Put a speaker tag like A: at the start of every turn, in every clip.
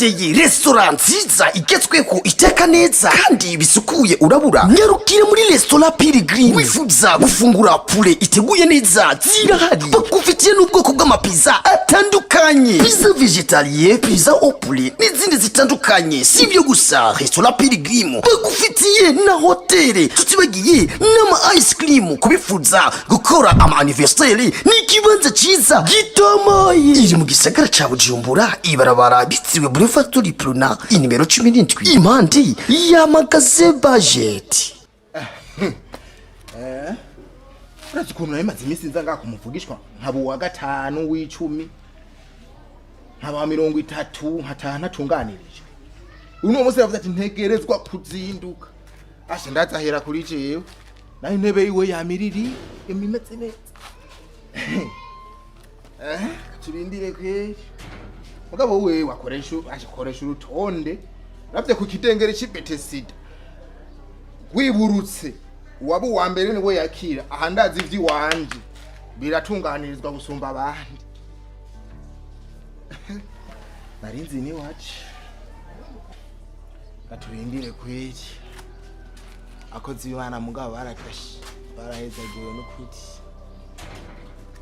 A: urondeye restaurant nziza igezweho iteka neza kandi bisukuye urabura nyarukire muri restaurant Pilgrim wifuza gufungura poulet iteguye neza zirahari bakufitiye n'ubwoko bw'amapiza atandukanye pizza vegetalien pizza au poulet n'izindi zitandukanye sivyo gusa restaurant Pilgrim bakufitiye na hoteli tutibagiye n'ama ice cream kubifuza gukora ama anniversaire n'ikibanza ciza gitomoye iri mu gisagara ca Bujumbura ibarabara bitiwe Boulevard du Lipluna inimero 17 impandi ya magaze budget.
B: Uretse ukuntu namaze iminsi nza ngaha kumuvugishwa nkaba uwa gatanu w'icumi nkaba 30 nkataha ntatunganirijwe uno munsi yavuze ati ntegerezwa kuzinduka ashe ndazahera kuri jewe nayo intebe yiwe yamiriri imimetse neza turindire kweri mugabo wewe wakoresha urutonde ravye ku kidengere c'Bethesda wiburutse waba uwa mbere niwe yakira aha ndazi ivy'iwanje biratunganirizwa gusumba abandi narinzi ni wacu gaturindire kweri akoze ibana mugabo barakashe barahezagiwe no kuti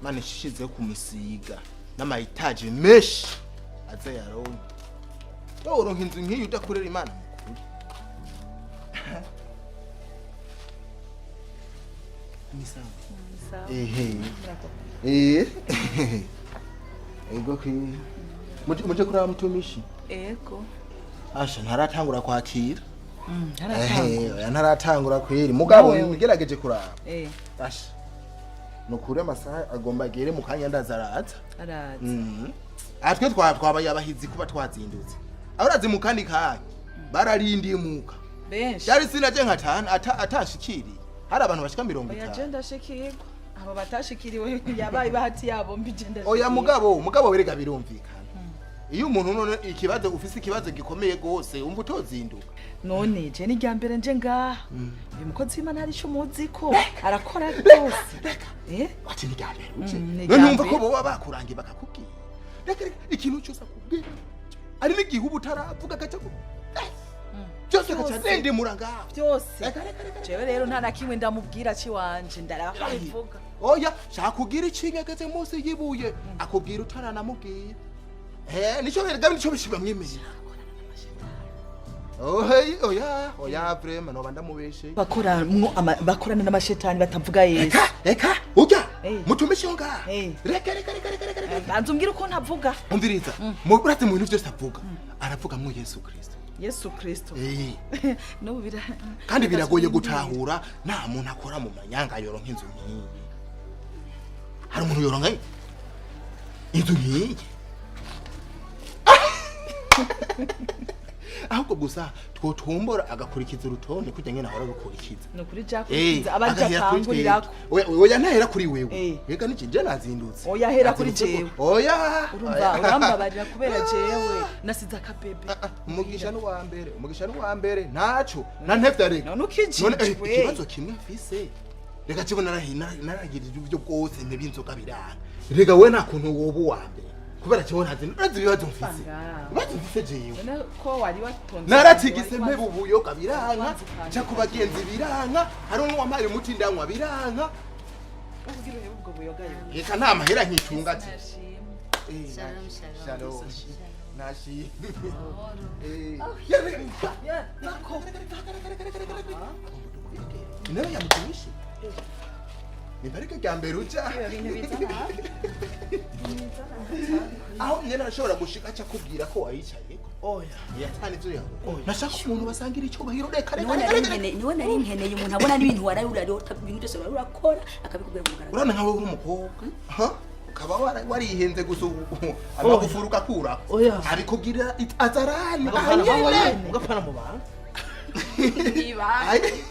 B: mane shishize kumusiga n'amayitaje meshi aze yaronke uronka inzu nk'iyo udakorera imana mukuri ego kwi muje kuraba mutumishi
C: ego
B: asha ntaratangura kwakira ntaratangura kweri mugabo ngerageje kuraba asha nukure amasaha agomba gere mu kanya ndazaraza atwe twabaye abahizi kuba twazindutse aburazi mu kandi kanya bararindiye muka
C: benshi
B: yari sinaje nkatana atashikiri hari abantu bashika 50
C: oya genda shikirwa abo batashikiriwe yabaye bahati yabo mbigenda
B: oya mugabo werega birumvikana iyo umuntu none ikibazo ufise ikibazo gikomeye gose umva utozinduka
C: none je ni ryambere nje ngaha uyu mukozi w'Imana hari cyo muziko arakora rwose
B: wati ni ryambere none umva ko boba bakurangiye bakakubwira reka ikintu cyose akubwira ari n'igihe ubu utaravuga gaca ko cyose gaca nende muranga
C: byose jewe rero nta nakimwe ndamubwira ci wanje ndarabivuga
B: oya shaka kugira ikinyegeze munsi yibuye akubwira utaranamubwira nicho verga nicho bishimwa mwimeye oya vrema no banda mubeshe
C: bakorana n'amashetani batavuga Yesu
B: eka ujya mutumishe nga reka
C: banzumbwira uko ntavuga
B: umviriza murate mu bintu byose avuga aravuga mu Yesu Kristo no bira kandi biragoye gutahura nta muntu akora mu manyanga yoronka inzu nkiyi hari umuntu yoronka inzu nkiyi ahubwo gusa twotumbora agakurikiza urutonde kujya ngena hora gukurikiza
C: no kuri jakurikiza abaje akangurira
B: oya ntahera kuri wewe yega niki je nazindutse
C: oya hera kuri jewe
B: oya
C: urumva urambabarira kubera jewe nasiza akabebe
B: umugisha n'uwa mbere ntaco na ntevya reka
C: none ukijijwe
B: ikibazo kimwe mfise reka kibona naragirije uburyo bwose ntibinzoga birana rega we nta kuntu woba uwa mbere kubera cyo ntazi ibibazo mfise jewe
C: none ko wari watonze
B: naratigise mpebu buyoga biranka cya kubagenzi biranka hari umwe wamaye umuti ndanywa biranka
C: ubwire ubwo buyoga
B: yeka nta mahera nkitunga ati
D: Shalom.
B: nashi
C: ya nako
B: nene yamutumishi nibareke gambere uja aho nyene arashobora gushika cya kubwira ko wayicaye oya yatani zo yawe nashaka umuntu basangira icyo bahiro reka
D: niwe nari nkeneye umuntu abona n'ibintu waraye urarota ibintu byose urakora akabikubwira mu garagara
B: urana nkawe uri umukobwa ukaba warihenze gusa amagufuruka kura abikubwira azarani
C: ugapana mu bantu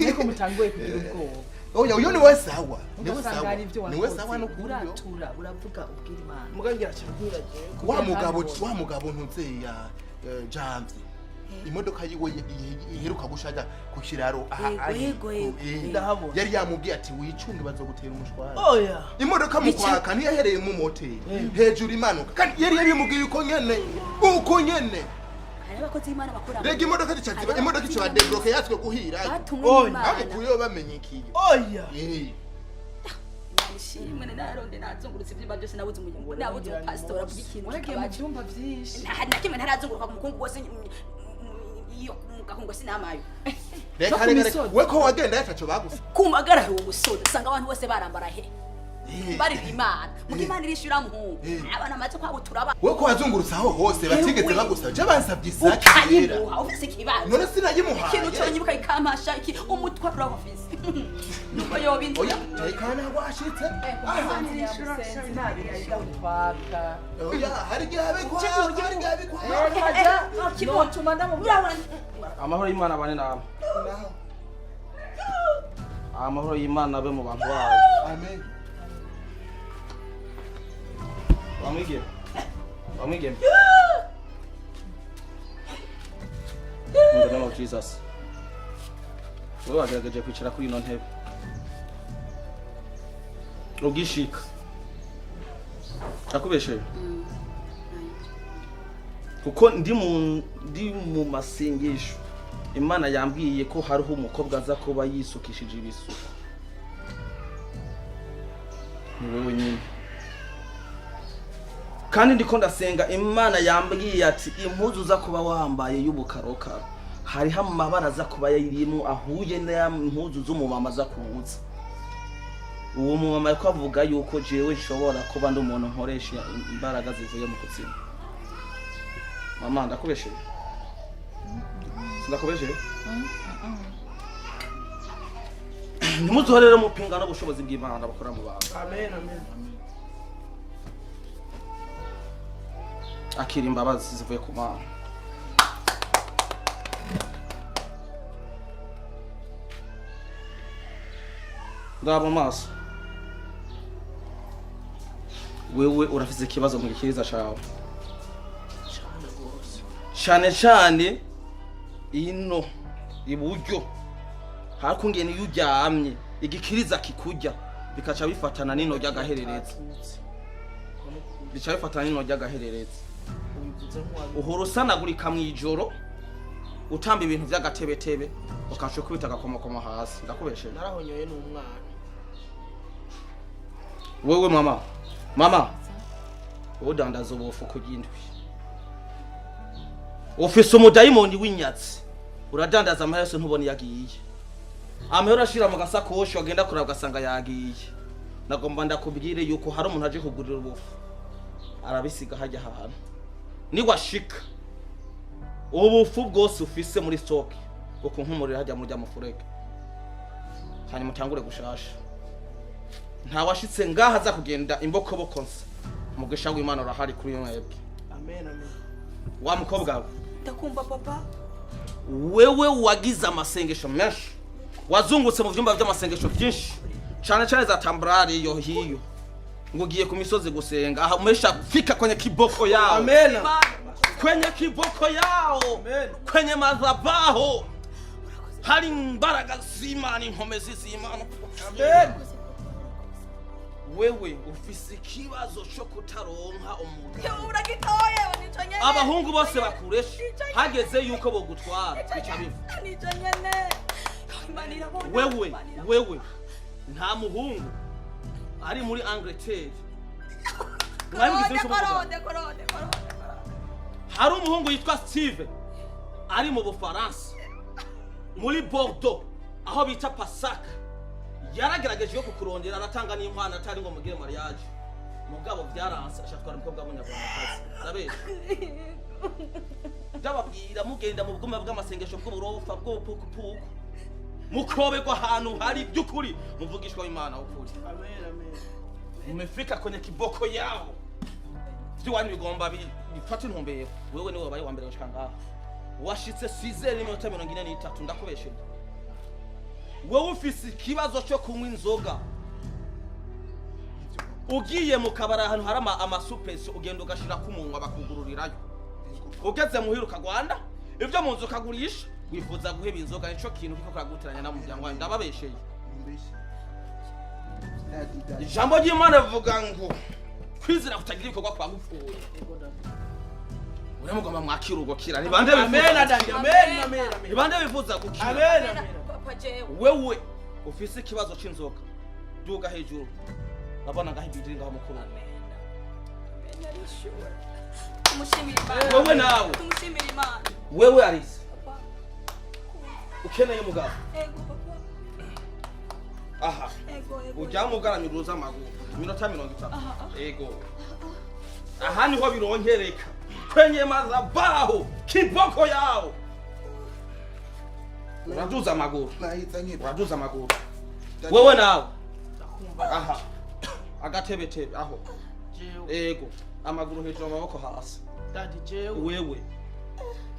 C: niko mutangoye kugira ubwoba
B: oya uyo ni wesawa
C: ni wesawa no kuratura uravuga ubwira Imana
B: mugangira cyakura wa mugabo ntunze ya Jamzi imodoka yiwe iheruka gushaja ku kiraro yari yamubwiye ati wicunge bazogutera umushwara
C: oya
B: imodoka mukwaka ntiyahereye mu moteri hejuru imanuka kandi yari yabimubwiye uko nyene
D: hari abakozi b'Imana bakora
B: rega imodoka zicaziba imodoka ico badebloke yatswe guhira
D: batumwe n'Imana
B: bamukuyeho bamenyekiye
C: oya
D: nishimwe naronde nazungurutse ivyimba byose nabuze umujyango nabuze pastor avuga ikintu
C: uragiye mu byumba byinshi
D: na kimwe ntarazunguruka ku mukungu wose iyo mugahungu sinamayo
B: reka reka we ko wagenda yatacho bagusa
D: kumagara uwo musore usanga abantu bose barambara he bari Imana Imana irishura muhungu abana amaze kwabutura aba
B: we ko wazungurutse aho hose batigeze bagusa je bansabye isaki rera
D: ufise kibazo
B: none sinagimuhaye
D: ikintu cyonyibuka ikampasha iki umutwa urabufise nuko yobintu
B: oya tekana washitse
C: irishura nabi ayitwaka
B: oya hari gabe kwa hari gabe kwa
C: kibotuma ndamubwira
E: amahoro y'Imana bane nawe amahoro y'Imana abe mu bantu bawe
B: amen
E: Wamwigeme. In the name of Jesus. Wewe wagerageje kwicara kuri ino ntebe. Ugishika. Akubeshe. Kuko ndi mu masengesho. Imana yambwiye ko hariho umukobwa aza kuba yisukishije ibisuko. Ni wewe nyine. Kandi ndiko ndasenga Imana yambwiye ati impuzu za kuba wambaye y'ubukarokaro hari amabara za kuba yirimo ahuye n'impuzu z'umumama za kubuza uwo mumama yako avuga yuko jewe nshobora kuba ndi umuntu nkoresha imbaraga zivuye mu kutsima mama ndakubeshe ndakubeshe nimuzohorere mupinga n'ubushobozi bw'Imana bakora mu bantu
C: amen amen
E: akira imbabazi zivuye ku Mana ndaba maso wewe urafise ikibazo mu gikiriza cawe cyane ino iburyo hakungene iyo uryamye igikiriza kikujya bikaca bifatana n'ino ry'agaherereza uhora usanagurika mwijoro utamba ibintu by'agatebetebe ukasho kubita gakomakoma hasi ndakubeshe
C: narahonyoye n'umwana
E: wewe mama udandaza ubufu kugindwi ufise umudayimoni w'inyatsi uradandaza amahese ntubone yagiye amahera ashira mu gasakoshi wagenda kuraba gasanga yagiye nagomba ndakubwire yuko hari umuntu aje kugurira ubufu arabisiga hajya hahana ni washika ubufu bwose ufise muri stock uko nkumurira hajya muri amafureke hanyuma mutangure gushasha nta washitse ngaha za kugenda imboko bokonse mugisha w'Imana urahari kuri mwebwe
C: amen
E: wa mukobwa
D: ndakumva papa
E: wewe wagize amasengesho menshi wazungutse mu vyumba by'amasengesho byinshi cyane za tambrari iyo hiyo ngugiye ku misozi gusenga aha umesha fika kwenye kiboko yao
C: amen
E: kwenye kiboko yao kwenye madhabahu hari imbaraga z'Imana inkomezi z'Imana
C: amen
E: wewe ufise ikibazo cyo kutaronka umugabo
D: uragitoye niconye
E: abahungu bose bakuresha hageze yuko bogutwara bica bivu
D: niconye
E: wewe nta muhungu ari muri Angleterre hari umuhungu yitwa Steve ari mu Bufaransa muri Bordeaux aho bita Pasaka yaragerageje yo kukurondera aratanga n'inkwano atari ngo mugire mariage mugabo byaranse ashatwara umukobwa w'umunyarwandakazi nabe ndababwira mugenda mu bwuma bw'amasengesho bw'uburofa bw'upukupuku mukoberwa ahantu hari by'ukuri muvugishwa w'Imana ukuri
C: amen
E: umefika kwenye kiboko yao by'wani bigomba bifata intumbero wewe niwe wabaye wa mbere washika ngaha washitse 6:43 ndakubesheje wewe ufise ikibazo cyo kunywa inzoga ugiye mu kabara ahantu hari amasupeso ugenda ugashira ku munwa bakugururirayo ugeze muhiruka Rwanda ivyo munzu kagurisha wifuza guheba inzoga nico kintu kiko kagutiranya na muryango wawe ndababesheye ijambo ry'Imana rivuga ngo kwizera kutagira ibikorwa kwa gupfuye Uriya mugomba mwakira ugukira. Ni bande
F: Amen daddy. Amen amen.
E: Ni bande bifuza gukira.
F: Amen amen.
D: papa jewe
E: Wewe ufise ikibazo c'inzoka. Duga hejuru. Abana ngaho ibidiri ngaho mukuru.
D: tumushimira Imana
E: Wewe nawe.
D: tumushimira Imana
E: Wewe Alice. Ukeneye mugabo.
D: ego papa
E: Aha.
D: ego
E: Ujya mugaranyuruza amaguru. Minota 30. Ego. Aha niho birongereka. Kwenye madhabahu kiboko yao. Uraduza amaguru.
B: nahita nkiba
E: Uraduza amaguru. Wewe nawe. Aha. Agatebetebe aho.
F: Jewe.
E: Ego. Amaguru hejuru amaboko hasi.
F: Daddy jewe.
E: Wewe.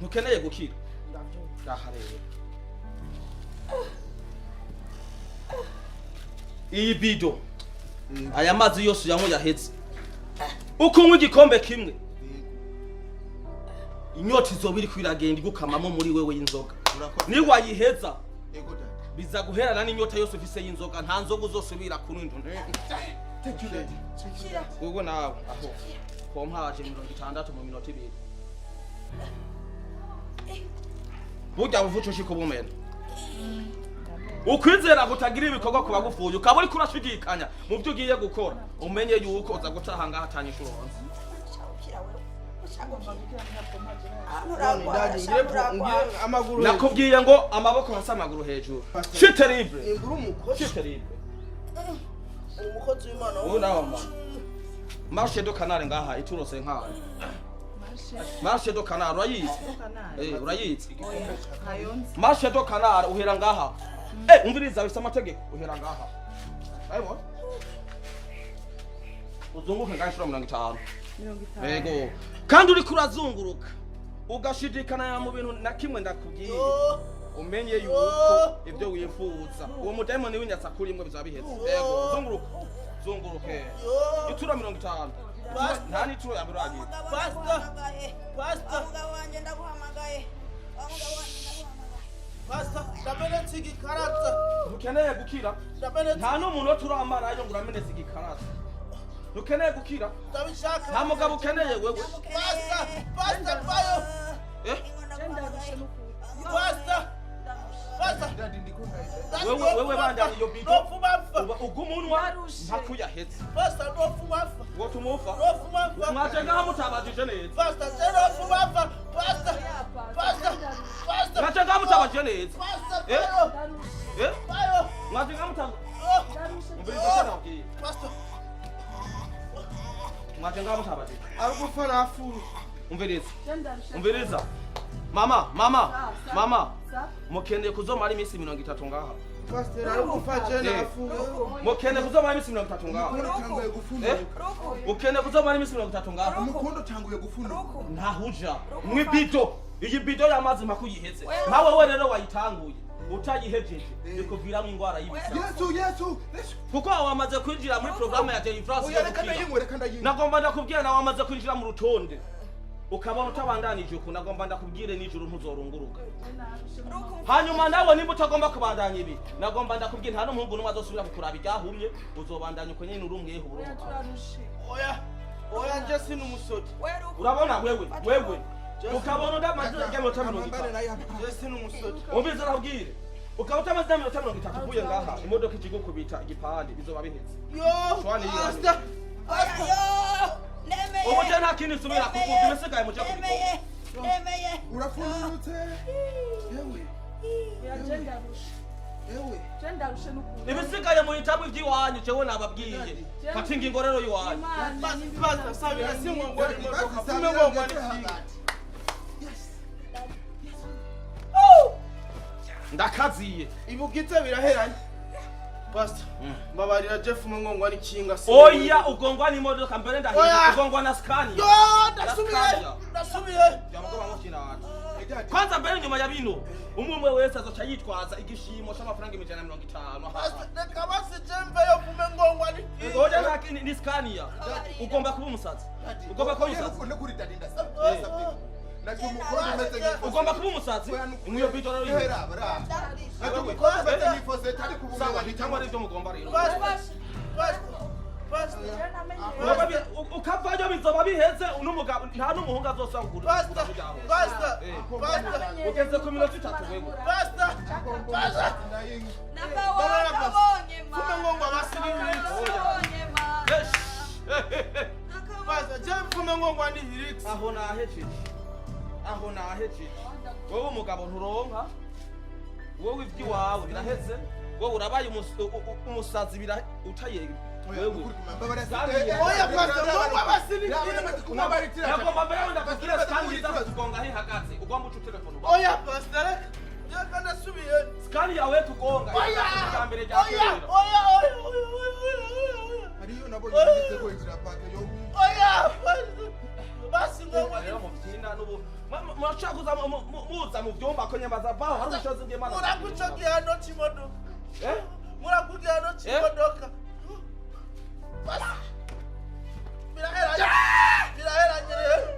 E: Ntukeneye gukira.
F: Ndavyumva.
E: Aha rero. Iyi bido. Aya mazi yose yanko yaheze. Ukunywa igikombe kimwe. Inyota izobiri kwiragenda igukamamo muri wewe y'inzoga. Ni wayiheza.
B: ego daddy
E: Biza guherana n'inyota yose ufise y'inzoga nta nzoga uzosubira kunywa indu.
B: thank you daddy
E: Wewe nawe aho. Kompaje 60 mu minota 2. Burya buvuco ushiko bumena. Ukwizera gutagira ibikorwa kuba gufuye ukaba uri kurashigikanya mu byo ugiye gukora umenye yuko uza gutaha ngaha atanyisha uronse.
F: None daddy ngire amaguru.
E: Nakubwiye ngo amaboko hasi amaguru hejuru. C'est terrible.
F: Inguru umukozi.
E: C'est terrible.
F: Umukozi w'Imana.
E: Ubu nawe mama. Marche do canal ngaha iturose nkawe. Marche do canal urayizi? Urayizi. Marche do canal uhera ngaha. Umviriza bisa amategeko uhera ngaha. Ayibona? Uzunguke ngashira 50. Yego. Kandi uri kurazunguruka. Ugashidikana ya mu bintu na kimwe ndakubwiye. Umenye yuko ibyo wifuza. Uwo mudemoni w'inyatsa kuri imwe bizabiheze. Yego, zunguruka. Zunguruke. Itura 50. Nta nituro ya biragiye.
F: Pastor.
D: wanje ndaguhamagaye
F: Pastor, ndamenetse igikarata.
E: Ukeneye gukira.
F: Ndamenetse.
E: Nta n'umuntu wo turamarayo ngo uramenetse igikarata. Ukeneye gukira.
F: Ndabishaka.
E: Nta mugabo ukeneye wewe.
F: Pastor bayo.
E: Eh?
F: Pastor.
B: daddy ndiko nahita
E: Wewe bandanye iyo bido.
F: Nofumapfa.
E: Ugumunwa ntakuyahetse.
F: Pastor nofumapfa.
E: Ngo tumufa.
F: Nofumapfa.
E: Mwaje ngaha mutabajije neza.
F: Pastor nofumapfa. Pastor.
E: Mwaje ngaha mutabajije neza.
F: Pastor.
E: Eh?
F: Bayo.
E: Mwaje ngaha mutabajije. Umviriza cyane abwiye.
F: Pastor.
E: Mwaje ngaha mutabajije.
F: Arugupfa nafu.
E: Umviriza. Mama. Mukeneye kuzomara iminsi 30 ngaha.
F: Pastor arugupfa je nafu.
E: Mukeneye kuzomara iminsi 30 ngaha.
B: utanguye gufundura
E: Ukeneye kuzomara iminsi 30 ngaha.
B: umukondo utanguye gufundura
E: Ntahuja. Mwibido. Iyi bido y'amazi makuyiheze. Nawe we rero wayitanguye. Utayihejeje. Bikuviramo ingwara y'ibisa.
B: Yesu
E: Kuko wamaze kwinjira muri programme ya Deliverance.
B: oya reka ndayinwe
E: Nagomba ndakubwira nawe wamaze kwinjira mu rutonde. Ukabona utabandanije uko nagomba ndakubwire nijoro ntuzorunguruka. Hanyuma nawe nimba utagomba kubandanya ibi nagomba ndakubwira nta n'umuhungu n'umwe azosubira kukuraba ibyahumye uzobandanya uko nyine urumwe huruka.
F: Oya nje sinu musoti.
E: Urabona wewe ukabona ndamaze y'aminota 30.
F: Je sinu musoti.
E: Umbiza nabwire ukaba utamaze y'aminota 30 uvuye ngaha imodoka ikigukubita igipande bizoba bihetse. Shwani
F: Pastor.
E: Ubu je nta kintu subira kuvuga imisigaye mu cyo kubikora.
B: urafundurutse yewe
E: Ibisigaye mu itabu by'iwanyu jewe nababwiye. Fata ingingo rero yiwanyu.
F: Pastor sabira simwe ngo ni modoka. Fume ngo ngwani.
E: Ndakaziye.
F: Ibugitse biraheranye. Pastor. Mbabarira Jeff mwe ngo ngwani kinga se.
E: Oya ugongwa n'imodoka mbere ndahiye ugongwa na Scania.
F: Yo ndasubiye.
E: Yamugoma mukina watu. Kwanza mbere nyuma ya bino umwe wese azoca yitwaza igishimo cy'amafaranga 150.
F: Pastor reka basi jembe yo fume ngo ngwani.
E: Oya ni Scania. Ugomba kuba umusazi. Ugomba kuba umusazi.
B: ukunda kuri daddy ndasabye nacyo umukondo umeze nk'ifose
E: Ugomba kuba umusazi. Imwe bito rero yihe.
B: nacyo umukondo umeze nk'ifose tari kubuga
E: Sawa bitangwa rero mugomba rero.
F: Pastor.
E: Ukavayo bizoba biheze unumugabo nta n'umuhungu azosangura.
F: Basta. Basta.
E: Ugeze ku minota 3 wewe.
F: Basta. Basta.
D: Nakabonye ma.
F: Fume ngongwa basiriri. Basta, je fume ngongwa ni hirix.
E: Aho nahejeje. Wowe umugabo nturonka. Wowe iby'iwawe biraheze. Wowe urabaye umusazi utayega. Wewe.
F: Oya basta, ngongwa basiriri.
E: Nagomba mbere ndakubwira kandi ndakugonga he hagaze. Ugomba uca telefone.
F: Oya basta. Je kana subiye.
E: Skani yawe kugonga.
F: Oya.
E: Mbere rya kera.
F: Oya.
B: Ariyo nabonye ndetse ko inzira pake yo.
F: Oya. Basi ngongwa
E: Rero mubyina nubu. Murashaka muza mu byumba ko nyamaza baho hari ubushobozi bw'Imana.
F: murakucokiye hano kimodoka.
E: Eh?
F: Murakugiye hano kimodoka. Basi. Biraheranye rero.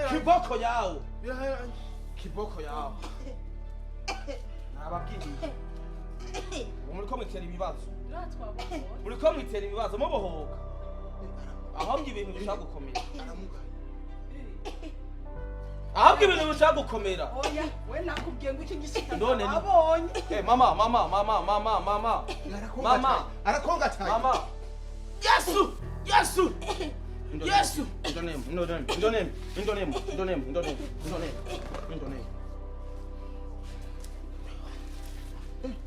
E: Kiboko yawe.
F: Biraheranye.
E: Kiboko yawe. Nababwiye. Muriko mwitera ibibazo. Muriko mwitera ibibazo mubohoka. Ahubwo ibintu bishaka gukomera. Ahubwo ibintu bishaka gukomera.
C: Oya, we nakubwiye ngo iki gishika
E: None ni-
C: abonye.
E: Mama.
B: Arakonga cyane.
E: Mama.
F: Yesu. Yesu. Yesu.
E: Indonemu.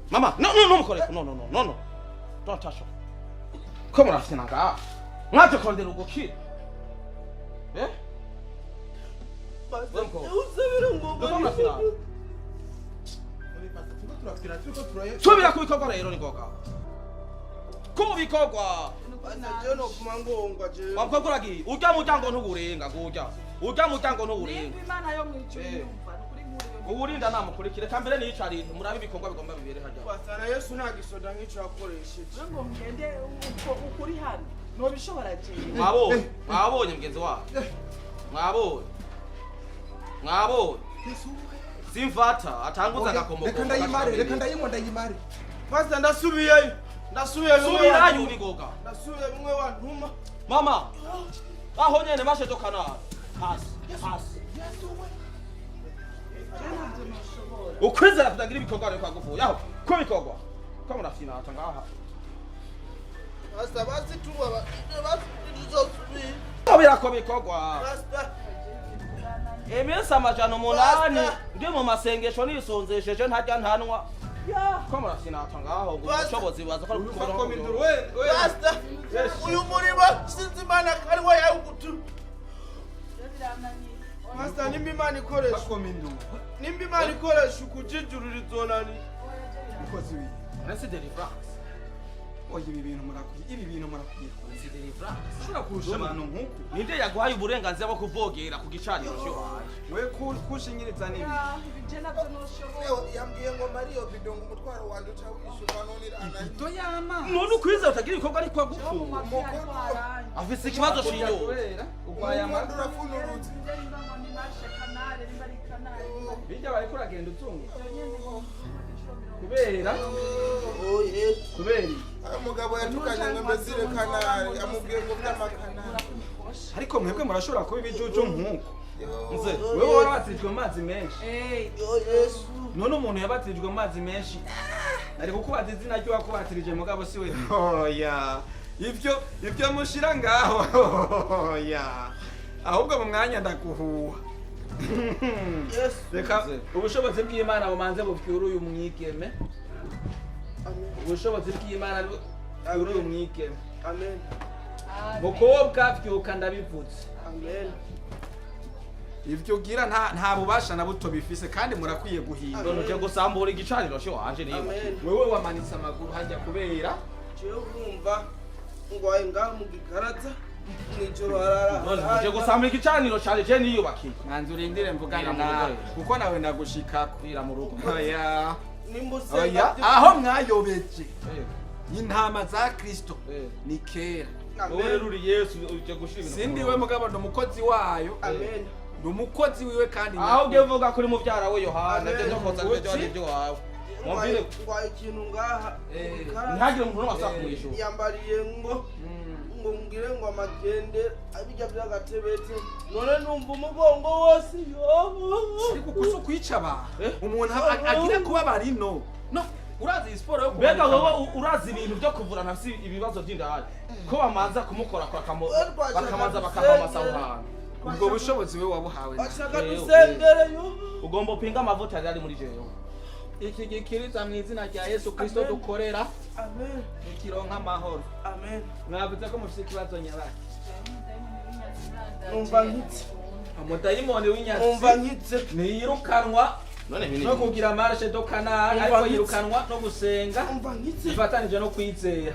E: Mama, no, mukoreko. No. Don't touch her. Come on, Sinanga. Mwate kondera ugukira. Eh?
F: Usabira ngomba.
E: Come Subira kubikorwa rero ni ngoga. Kubikorwa.
F: Je no kuma ngongwa je.
E: Wamukogoragi, urya muryango ntuburenga gurya. Urya muryango ntuburenga.
C: Nimba Imana yo mwijuru yumva nukuri nkuriwe.
E: Uburinda namukurikire kambere niyicari murabe ibikorwa bigomba bibere hajya.
F: Basana Yesu nta gisoda nk'ico yakoresheje.
C: Ngo ngende uko ukuri hano. Nobishobora je.
E: Mwabonye mgenzi wawe. Mwabonye. Simfata atanguza agakomoko.
B: Reka ndayimare.
F: Basta ndasubiyeyo.
E: Subirayo ubigoga.
F: Ndasubiye mwe wantuma.
E: Mama. Aho nyene masheto kanara. Hasi. Ukwizera kutagira ibikorwa rero kwaguvuye. Aho ko bikorwa. Ko murafina atangaha.
F: Basta basi tuwa basi tuzosubiye.
E: Kubira ko bikorwa.
F: Basta.
E: Iminsi amajana 8 ndi mu masengesho nisonzesheje ntajya ntanwa.
C: Ya.
E: Ko murafina atangaho ngo ubushobozi baza ko
F: Basta. Uyu murimo sinzi Imana kariwa yawe gutu. Basta nimba Imana ikoresha. Nimba Imana ikoresha ukujijurira izonani.
B: Ukozi wi.
E: Nasi deliverance.
B: Oya ibi bintu murakwiye.
E: Nasi deliverance.
B: Ushobora kurusha abantu nkuko.
E: Ninde yaguhaye uburenganzira bwo kuvogera ku gicaniro cyo waje?
B: We kushinyiriza nibi.
C: Ya, ibije navyo noshobora.
F: Yambwiye ngo Mario bidongo umutwaro wanje uca wishurwa none irana.
B: Ito yama.
E: None ukwizera utagira ibikorwa ari kwa gufu.
C: Umukobwa.
E: Afise ikibazo shinyo.
B: Ugwaya
F: Umuntu urafunurutse.
B: Bijya bari kuragenda utunga.
E: Kubera
F: Oh Yesu.
E: kubera
F: Umugabo yatukanye ngo mbezire kanari amubwiye ngo by'amakanari.
B: Ariko mwebwe murashobora kuba ibijuju nkuko.
E: nze wewe warabatijwe mu mazi menshi.
F: Yo Yesu.
E: None umuntu yabatijwe mu mazi menshi ari kukubaza izina ryo wakubatirije mugabo si we.
B: Oya. Ibyo mushira ngaho. Oya. Ahubwo mu mwanya ndakuhuha.
F: Yesu.
E: Reka ubushobozi bw'Imana bumanze bufyura uyu mwigeme. Ubushobozi bw'Imana bufyura uyu mwigeme.
F: Amen.
E: Mukobwa vyuka ndabivuze.
F: Amen.
B: Ibyo ugira nta bubasha na buto bifise kandi murakwiye guhinda.
E: None uje gusambura igicaniro cyo wanje niyo.
F: Amen.
B: Wewe wamanitse amaguru hajya kubera
F: Je urumva ngwaye ngaho mu gikaraza nijoro harara.
E: None uje gusambura igicaniro cyane je niyubakiye.
B: mwanzu urindire mvugana nawe kuko nawe ndagushikako.
E: Kwira mu rugo.
B: Oya.
F: Nimbuse.
B: Oya. Aho mwayobeje. Intama za Kristo ni kera.
E: Wowe rero uri Yesu uje gushira ibintu.
B: Sindi we mugabo ndo mukozi wayo.
F: Amen.
B: Ndo mukozi wiwe kandi
E: Aho ugiye uvuga kuri muvyara we Yohana je ndokoza ibyo ari byo wawe. Mubwire
F: ngwaye ikintu ngaha.
E: ntagire umuntu n'amasaha kumwishuka.
F: Yambariye ngo ngo ngire ngo amagende abijya by'agatebete none numva umugongo wose
G: ariko kuso kwica abantu umuntu agira kuba barino no urazi sport yo
E: mbega wowe urazi ibintu byo kuvura ntafisi ibibazo by'indahari ko bamanza kumukora bakamanza bakavamasa ahantu
G: ubwo bushobozi we wabuhawe
F: ashaka dusengereyo
E: ugomba upinga amavuta yari muri jewe
G: iki gikiriza mu izina rya Yesu Kristo dukorera
F: amen
G: ikironka amahoro
F: amen
G: mwavuze ko mufite ikibazo nyabaki
F: numva nkitse
G: umudayimoni w'inyatsi
F: numva nkitse
G: niyirukanwa no kugira marche do canal ariko yirukanwa no gusenga
F: numva nkitse
G: bifatanije no kwizera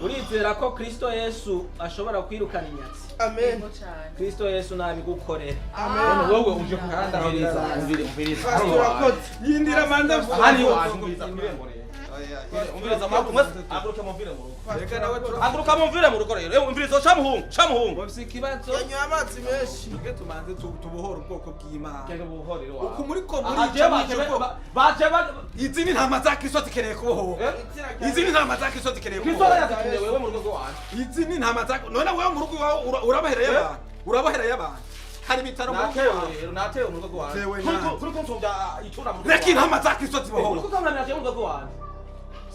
G: urizera ko Kristo Yesu ashobora kwirukana inyatsi
F: amen
G: Kristo Yesu nabigukorera
F: amen
E: wowe uje kukandamiriza umviriza
G: yindira manza
E: hani washunguriza umviriza aguruka mumvire mu rugo
G: reka nawe
E: aguruka mumvire mu rugo rero umviriza shamuhungu
G: bafite ikibazo
F: yanyoye amazi menshi
G: tuge tumanze tubuhora ubwoko bw'Imana
E: kenge buhorero wawe
G: uku muri ko muri
E: baje
G: izi ni ntama za Kristo zikeneye kubohora izi ni ntama za Kristo zikeneye
E: Kristo
G: kubohora
E: yazikeneye wewe mu rugo wawe
G: izi ni ntama za none wewe mu rugo iwawe urabahereye abantu hari bitaro mu rugo iwawe
E: natewe mu rugo wawe
G: Tewe
E: kuri kunsumvya icura mu rugo
G: reka intama za Kristo zibohora
E: kuko kamera natewe mu rugo wawe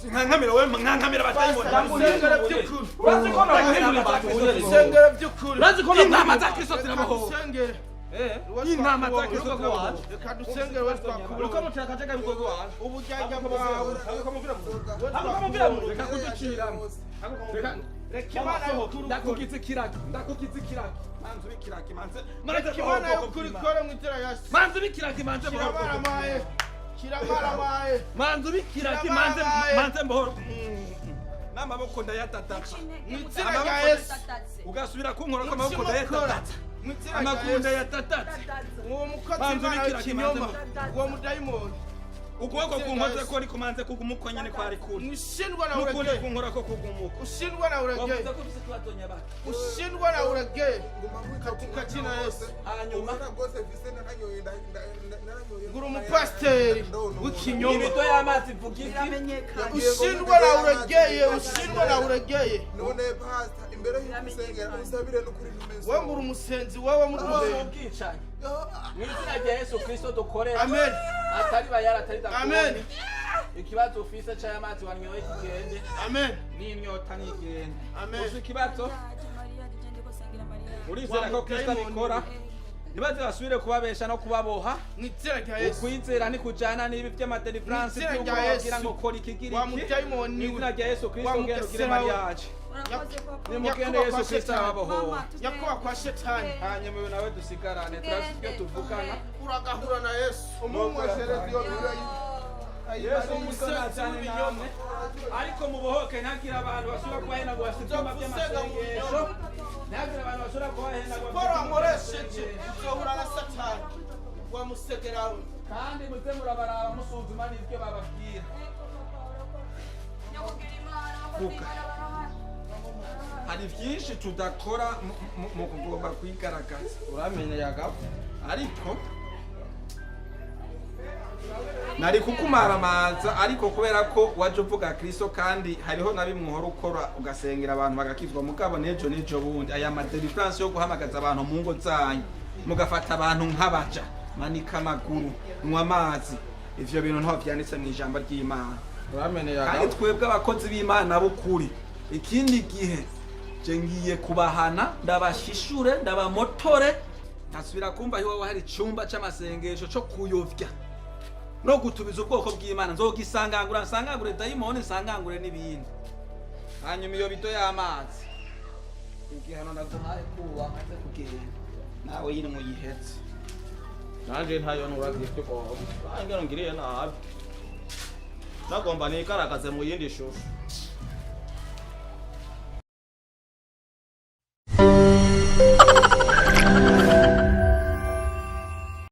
G: sinkankamira wewe mwankamira batayimoni
F: Usengera by'ukuri
E: urazi ko naguhindura abantu
F: usengera by'ukuri
E: urazi ko
G: intama za Kristo zirabohora
F: usengere
G: intama za Kristo zirabohora
F: reka dusengere we twakubura
E: uko mutera kajega mu rugo wawe
F: ubujyajya bwawe
E: akamuvira mu rugo
G: reka kuduciramo reka
F: Imana y'ukuri
G: ndakukiza ikiraki manzi bikiraki manze
F: reka Imana y'ukuri kore mu itera yasi
G: manzi bikiraki manze
F: kiramaramaye kiramaramaye
G: manzi bikiraki manze mbohoro n'amaboko ndayatatata
F: mu itera rya Yesu
G: ugasubira kunkora ko amaboko ndayatatata
F: mu itera rya
G: amaguru
F: Yesu
G: ndayatatata
F: uwo mukozi Imana w'ikinyoma uwo mudayimoni
G: ukuboko kunkoze ko ariko manze kugumukonya ni kwari kuri
F: ushindwa na
G: n'ukundi
F: uregeye
G: kunkora ko kugumuka
F: ushindwa na uregeye
G: wavuze ko ufite ikibazo nyabaki
F: ushindwa na uregeye katika jina Yesu
G: hanyuma
F: ngura umupasiteri w'ikinyoma
G: ibito y'amazi vuga iki
F: ushindwa na uregeye ushindwa na uregeye
B: none pastor imbere y'usengera usabire n'ukuri ntumeze
F: wowe ngura umusenzi wowe muri
G: wowe ubwicanyi mu izina rya Yesu Kristo dukorera
F: amen
G: atari bayara atari
F: amen
G: dakoni ikibazo ufise cy'amazi wanyoye kigende
F: amen
G: n'inyota nigende
F: Amen.
G: uzi ikibazo urizera ko Kristo abikora nibaze basubire kubabesha no kubaboha
F: mu itera rya Yesu
G: ukwizera ni kujana n'ibi by'amadeliverance
F: Mu izina
G: by'uko
F: rya Yesu.
G: babwira ngo kora ikigiriki
F: wa mudayimoni
G: mu izina rya Yesu Kristo
F: Wa
G: ugende ugire
F: mugesera we.
G: mariage nimugende Yesu Kristo arababohora
F: yakuba kwa shetani
G: hanyuma uyu nawe dusigarane turazi ibyo tuvugana
F: uragahura na Yesu umumwesherezi yo
G: Yesu musana cyane namwe ariko mubohoke ntagira abantu basubira kubahena ngo bafite ibyuma by'amasengesho ntagira abantu basubira kubahena ngo
F: Paul amuresheje uzohura na satani wamusegerawe
G: kandi muze murabaraba musuzuma n'ibyo bababwira hari byinshi tudakora mu kugomba kwigaragaza
E: uramenye yagabo
G: ariko nari kukumaramaza ariko kubera ko waje uvuga Kristo kandi hariho na bimwe uhora ukora ugasengera abantu bagakizwa mugabo nejo bundi aya madeliverance yo guhamagaza abantu mu ngo zanyu mugafata abantu nk'abaja manika amaguru nywa amazi ivyo bintu ntaho vyanditse mu ijambo ry'Imana
E: uramenye
G: kandi
E: yagabo
G: twebwe abakozi b'Imana b'ukuri ikindi gihe je ngiye kubahana ndabashishure ndabamotore ntasubira kumva hiwe hari icumba c'amasengesho co kuyovya no gutubiza ubwoko bw'Imana nzogisangangura nsangangure dayimoni nsangangure n'ibindi hanyuma iyo bito y'amazi igihano ndaguhaye kuba maze kugenda nawe yiri muyihetse
E: nanje ntayo nuragiye ko ngero ngiriye nabi nagomba nikaragaze mu yindi shusho